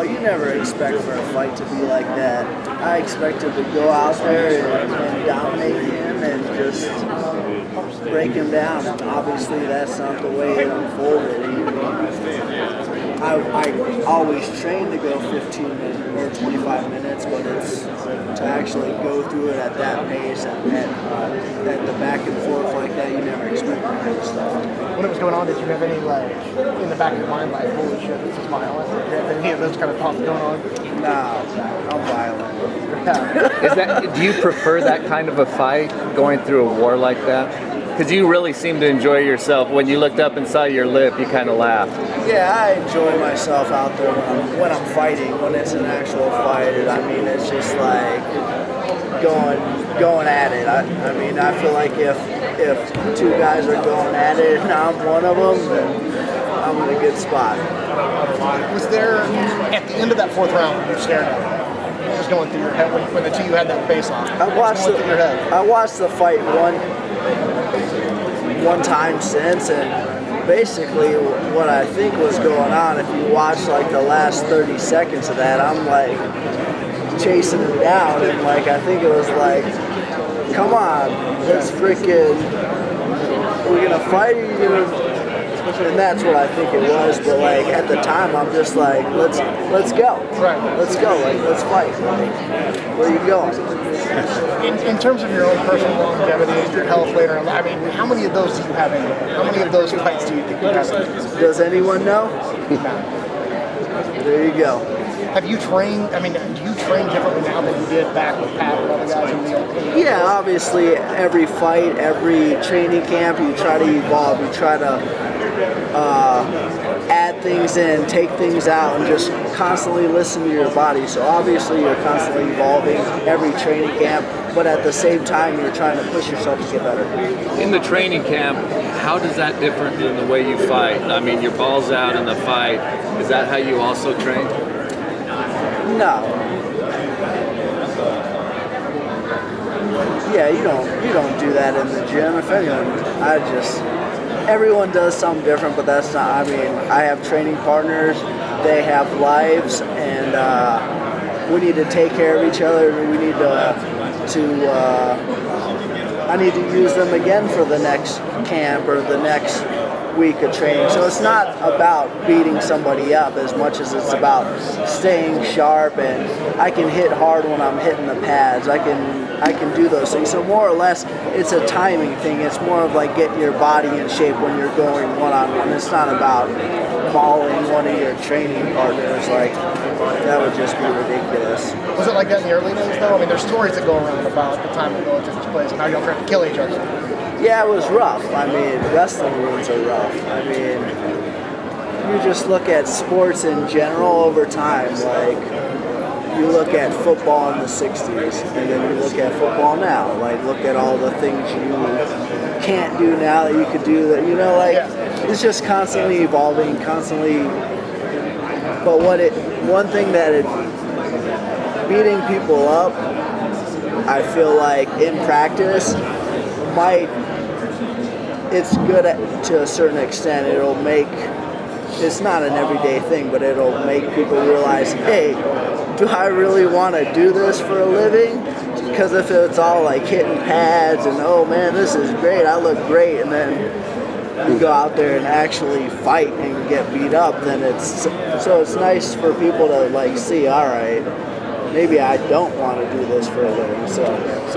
you never expect for a fight to be like that. I expected to go out there and dominate him and just break him down. And obviously, that's not the way it unfolded. I always train to go 15 minutes or 25 minutes, but it's to actually go through it at that pace and at the back and forth like that, you never expect that kind of stuff. When it was going on, did you have any, like, in the back of your mind, like, holy shit, this is violent? Did you have any of those kind of thoughts going on? No, I'm violent. Do you prefer that kind of a fight, going through a war like that? Because you really seem to enjoy yourself. When you looked up and saw your lip, you kind of laughed. Yeah, I enjoy myself out there when I'm fighting, when it's an actual fight. I mean, it's just like going at it. I mean, I feel like if two guys are going at it and I'm one of them, then I'm in a good spot. Was there, at the end of that fourth round, when you stared at it, what was going through your head when the two you had that face off? I watched the fight one time since, and basically what I think was going on, if you watch like the last 30 seconds of that, I'm like chasing him down, and like I think it was like, come on, let's freaking, we're gonna fight, and that's what I think it was. But like at the time, I'm just like, let's go, let's go, like let's fight. Like, where are you going? In terms of your own personal longevity and your health later on, I mean, how many of those do you have in you? How many of those fights do you think you have in you? Does anyone know? There you go. Have you trained, I mean, do you train differently now than you did back with Pat and other guys in the old? Yeah, obviously every fight, every training camp, you try to evolve. You try to add things in, take things out, and just constantly listen to your body. So obviously you're constantly evolving every training camp, but at the same time you're trying to push yourself to get better. In the training camp, how does that differ than the way you fight? I mean, your ball's out in the fight. Is that how you also train? No. Yeah, you don't do that in the gym. If anyone, everyone does something different, but that's not, I mean, I have training partners, they have lives, and we need to take care of each other. We need I need to use them again for the next camp or the next week of training. So it's not about beating somebody up as much as it's about staying sharp, and I can hit hard when I'm hitting the pads. I can do those things. So more or less it's a timing thing. It's more of like getting your body in shape when you're going one-on-one. It's not about mauling one of your training partners. Like, that would just be ridiculous. Was it like that in the early days though? I mean, there's stories that go around about the time the military took place and how y'all tried to kill each other. Yeah, it was rough. I mean, wrestling rooms are rough. I mean, you just look at sports in general over time. Like, you look at football in the 60s, and then you look at football now. Like, look at all the things you can't do now that you could do. That, you know, like, it's just constantly evolving, constantly. But one thing that beating people up, I feel like in practice it's good to a certain extent. It'll make, it's not an everyday thing, but it'll make people realize, hey, do I really want to do this for a living? Because if it's all like hitting pads and, oh man, this is great, I look great, and then you go out there and actually fight and get beat up, then it's nice for people to like see, all right, maybe I don't want to do this for a living. So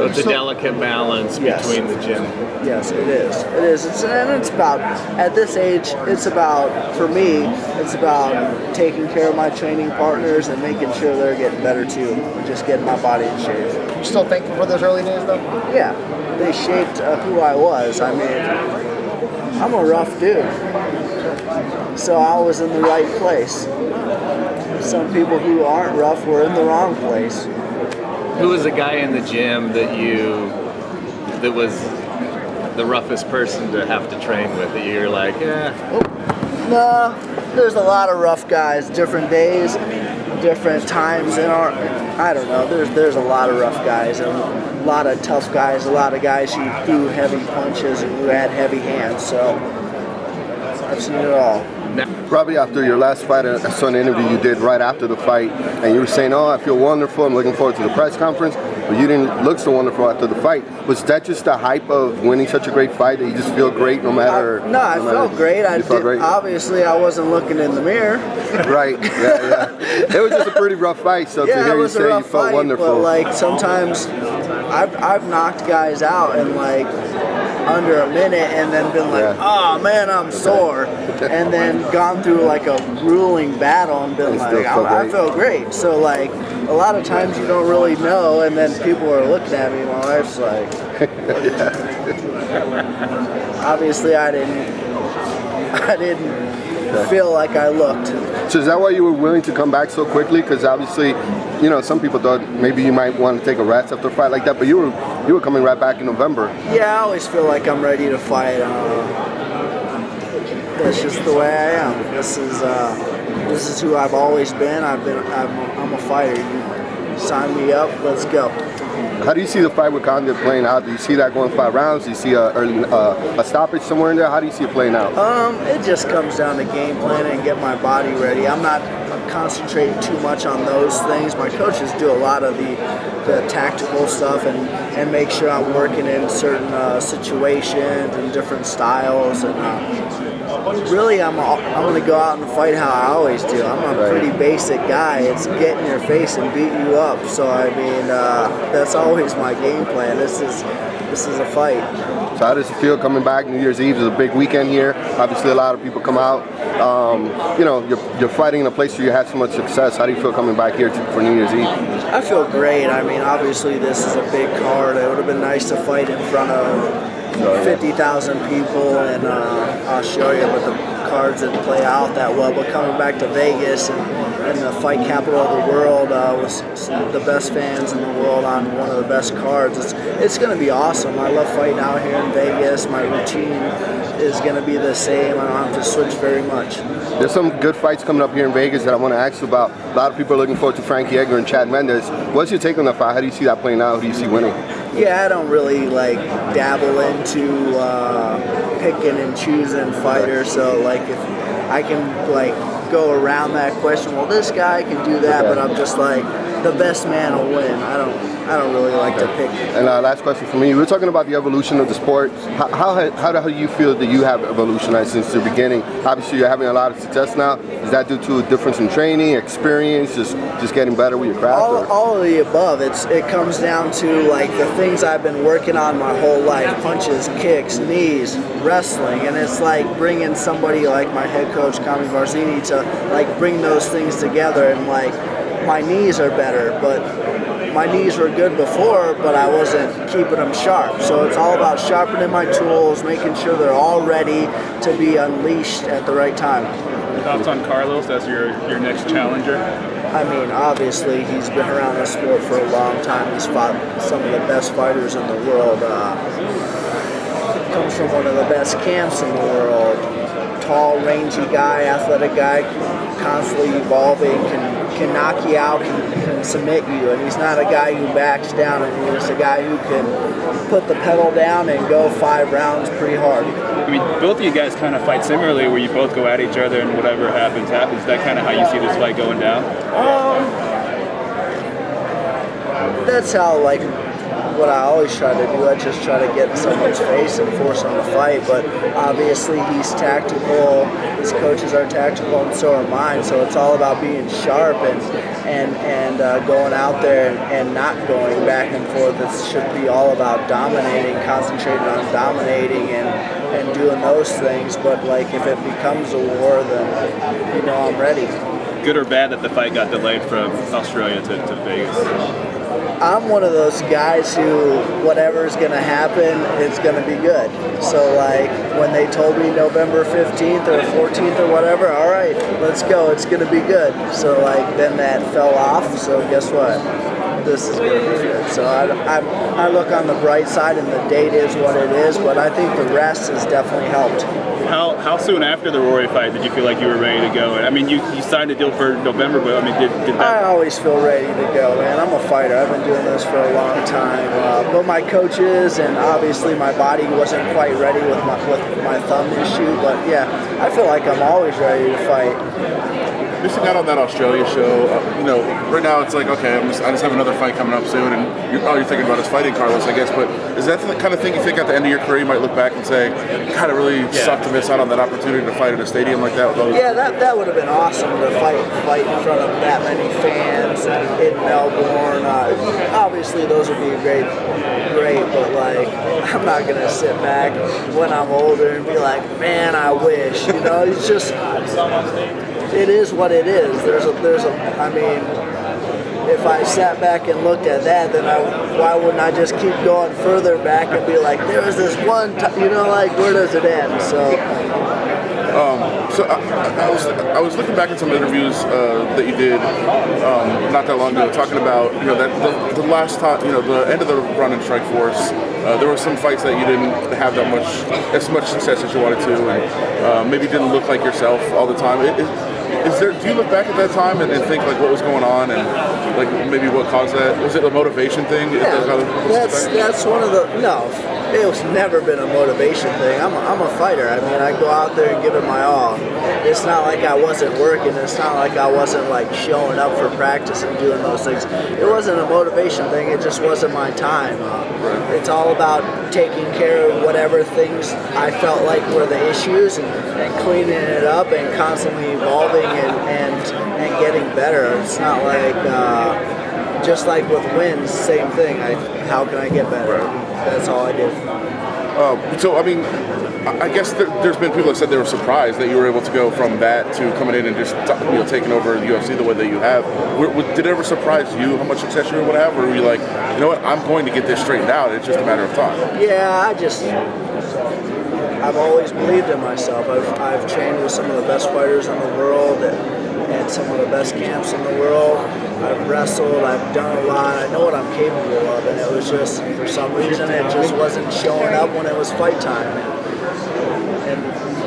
it's a delicate balance between the gym. Yes, it is. It is. It's about, at this age, it's about, for me, it's about taking care of my training partners and making sure they're getting better too, and just getting my body in shape. You still thankful for those early days though? Yeah, they shaped who I was. I mean, I'm a rough dude, so I was in the right place. Some people who aren't rough were in the wrong place. Who was a guy in the gym that was the roughest person to have to train with, that you're like, No, there's a lot of rough guys, different days, different times in our, I don't know, there's a lot of rough guys and a lot of tough guys, a lot of guys who threw heavy punches and who had heavy hands. So I've seen it all. Robbie, after your last fight, I saw an interview you did right after the fight, and you were saying, "Oh, I feel wonderful. I'm looking forward to the press conference." But you didn't look so wonderful after the fight. Was that just the hype of winning such a great fight that you just feel great no matter? I felt great. Great? Obviously, I wasn't looking in the mirror. Right. Yeah. It was just a pretty rough fight. So to hear you say you felt wonderful. But like sometimes, I've knocked guys out in like under a minute and then been like, oh man, I'm sore, and then gone through like a grueling battle and been like, I feel great. So like a lot of times you don't really know, and then people are looking at me. My wife's like, obviously I didn't feel like I looked. So is that why you were willing to come back so quickly? Because obviously, you know, some people thought maybe you might want to take a rest after a fight like that, but you were coming right back in November. Yeah, I always feel like I'm ready to fight. That's just the way I am. This is who I've always been. I'm a fighter. You sign me up, let's go. How do you see the fight with Condit playing out? Do you see that going 5 rounds? Do you see a stoppage somewhere in there? How do you see it playing out? It just comes down to game plan and get my body ready. I'm not concentrating too much on those things. My coaches do a lot of the tactical stuff and make sure I'm working in certain situations and different styles. And really, I'm going to go out and fight how I always do. I'm a pretty basic guy. It's get in your face and beat you up. So I mean, that's always my game plan. This is a fight. So how does it feel coming back? New Year's Eve is a big weekend here. Obviously, a lot of people come out. You know, you're fighting in a place where you had so much success. How do you feel coming back here for New Year's Eve? I feel great. I mean, obviously, this is a big card. It would have been nice to fight in front of 50,000 people in Australia, but the cards didn't play out that well. But coming back to Vegas and the fight capital of the world with the best fans in the world on one of the best cards, it's going to be awesome. I love fighting out here in Vegas. My routine is going to be the same. I don't have to switch very much. There's some good fights coming up here in Vegas that I want to ask you about. A lot of people are looking forward to Frankie Edgar and Chad Mendes. What's your take on that fight? How do you see that playing out? Who do you see winning? Yeah, I don't really like dabble into picking and choosing fighters. So like if I can like go around that question, well, this guy can do that, but I'm just like the best man will win. I don't really like to pick. And last question for me. We were talking about the evolution of the sport. How do you feel that you have evolutionized since the beginning? Obviously, you're having a lot of success now. Is that due to a difference in training, experience, just getting better with your craft? All of the above. It comes down to like the things I've been working on my whole life: punches, kicks, knees, wrestling, and it's like bringing somebody like my head coach Kami Varzini to like bring those things together. And like my knees are better, but my knees were good before, but I wasn't keeping them sharp. So it's all about sharpening my tools, making sure they're all ready to be unleashed at the right time. Thoughts on Carlos as your next challenger? I mean, obviously, he's been around the sport for a long time. He's fought some of the best fighters in the world. Comes from one of the best camps in the world. Tall, rangy guy, athletic guy, constantly evolving, can knock you out, can submit you, and he's not a guy who backs down, and he's a guy who can put the pedal down and go 5 rounds pretty hard. I mean, both of you guys kind of fight similarly, where you both go at each other and whatever happens. Is that kind of how you see this fight going down? That's how, like, what I always try to do. I just try to get in someone's face and force them to fight, but obviously he's tactical, his coaches are tactical, and so are mine, so it's all about being sharp and going out there and not going back and forth. It should be all about dominating, concentrating on dominating and doing those things, but like if it becomes a war, then you know I'm ready. Good or bad that the fight got delayed from Australia to Vegas? I'm one of those guys who whatever's going to happen, it's going to be good. So like when they told me November 15th or 14th or whatever, all right, let's go, it's going to be good. So like then that fell off, so guess what? this is going to be good. So I look on the bright side, and the date is what it is, but I think the rest has definitely helped. How soon after the Rory fight did you feel like you were ready to go? I mean, you signed a deal for November, but I mean, did that? I always feel ready to go, man. I'm a fighter. I've been doing this for a long time. But my coaches and obviously my body wasn't quite ready with my thumb issue. But yeah, I feel like I'm always ready to fight. Missing out on that Australia show, right now it's like, okay, I just have another fight coming up soon, and all you're thinking about is fighting Carlos, I guess. But is that the kind of thing you think at the end of your career you might look back and say, God, it really sucked to miss out on that opportunity to fight at a stadium like that? With all yeah, that would have been awesome to fight in front of that many fans in Melbourne. Obviously, those would be great, but like, I'm not gonna sit back when I'm older and be like, man, I wish. It's just. It is what it is. I mean, if I sat back and looked at that, then why wouldn't I just keep going further back and be like, there was this one time, like, where does it end? So I was looking back at some interviews that you did not that long ago, talking about that the last time, the end of the run in Strikeforce. There were some fights that you didn't have as much success as you wanted to, and maybe didn't look like yourself all the time. Do you look back at that time and think like what was going on and like maybe what caused that? Was it a motivation thing? Yeah, that's one of the it was never been a motivation thing. I'm a fighter. I mean, I go out there and give it my all. It's not like I wasn't working. It's not like I wasn't like showing up for practice and doing those things. It wasn't a motivation thing. It just wasn't my time. It's all about taking care of whatever things I felt like were the issues and cleaning it up and constantly evolving and getting better. It's not like just like with wins, same thing. How can I get better? That's all I did. So I mean, I guess there's been people that said they were surprised that you were able to go from that to coming in and just taking over the UFC the way that you have. Did it ever surprise you how much success you were able to have, or were you like, you know what, I'm going to get this straightened out? It's just a matter of time. Yeah, I've always believed in myself. I've trained with some of the best fighters in the world and some of the best camps in the world. I've wrestled, I've done a lot, I know what I'm capable of, and it was just, for some reason, it just wasn't showing up when it was fight time. And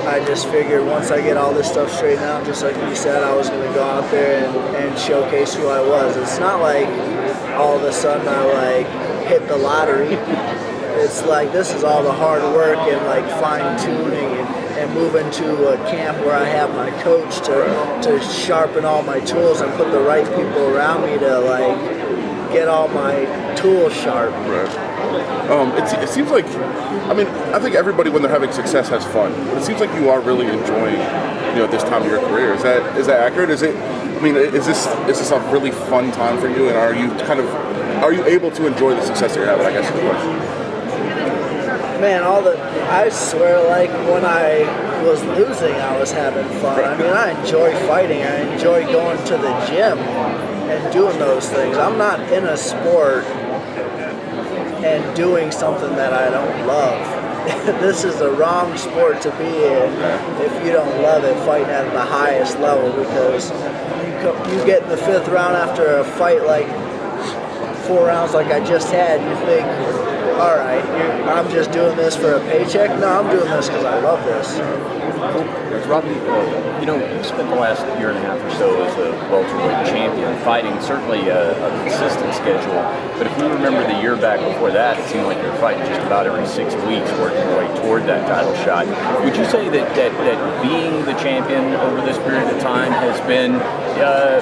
I just figured once I get all this stuff straightened out, just like you said, I was going to go out there and showcase who I was. It's not like all of a sudden I hit the lottery. It's like this is all the hard work and like fine-tuning and moving to a camp where I have my coach to sharpen all my tools and put the right people around me to like get all my tools sharp. Right. It seems like, I mean, I think everybody when they're having success has fun. It seems like you are really enjoying, this time of your career. Is that accurate? Is this a really fun time for you? And are you able to enjoy the success that you're having? I guess is the question. Man, I swear, like when I was losing, I was having fun. I mean, I enjoy fighting. I enjoy going to the gym and doing those things. I'm not in a sport and doing something that I don't love. This is the wrong sport to be in if you don't love it, fighting at the highest level, because you get in the fifth round after a fight like 4 rounds like I just had, you think, all right, I'm just doing this for a paycheck? No, I'm doing this because I love this. Robbie, you've spent the last year and a half or so as a welterweight champion, fighting certainly a consistent schedule. But if we remember the year back before that, it seemed like you were fighting just about every 6 weeks, working your way toward that title shot. Would you say that being the champion over this period of time has been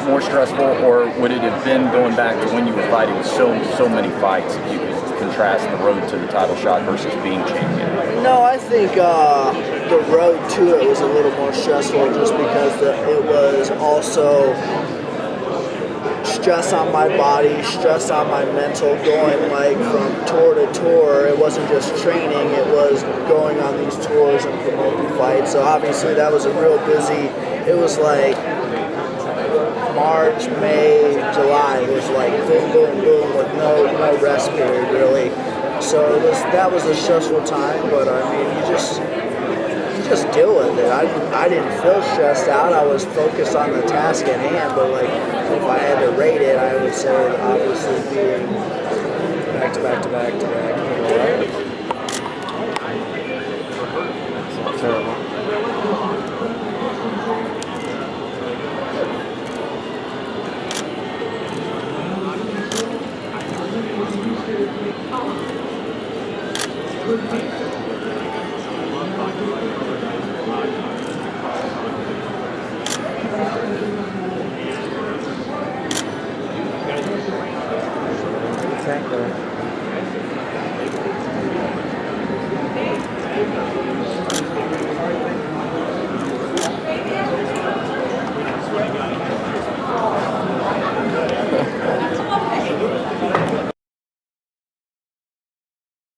more stressful, or would it have been going back to when you were fighting so many fights, if you could contrast the road to the title shot versus being champion? No, I think the road to it was a little more stressful just because it was also stress on my body, stress on my mental, going like from tour to tour. It wasn't just training, it was going on these tours and promoting fights. So obviously that was a real busy, it was like March, May, July. It was like boom, boom, boom with no rest period really. So that was a stressful time, but I mean, you just just deal with it. I didn't feel stressed out. I was focused on the task at hand. But like, if I had to rate it, I would say obviously being back to back to back to back. Terrible. Thank you.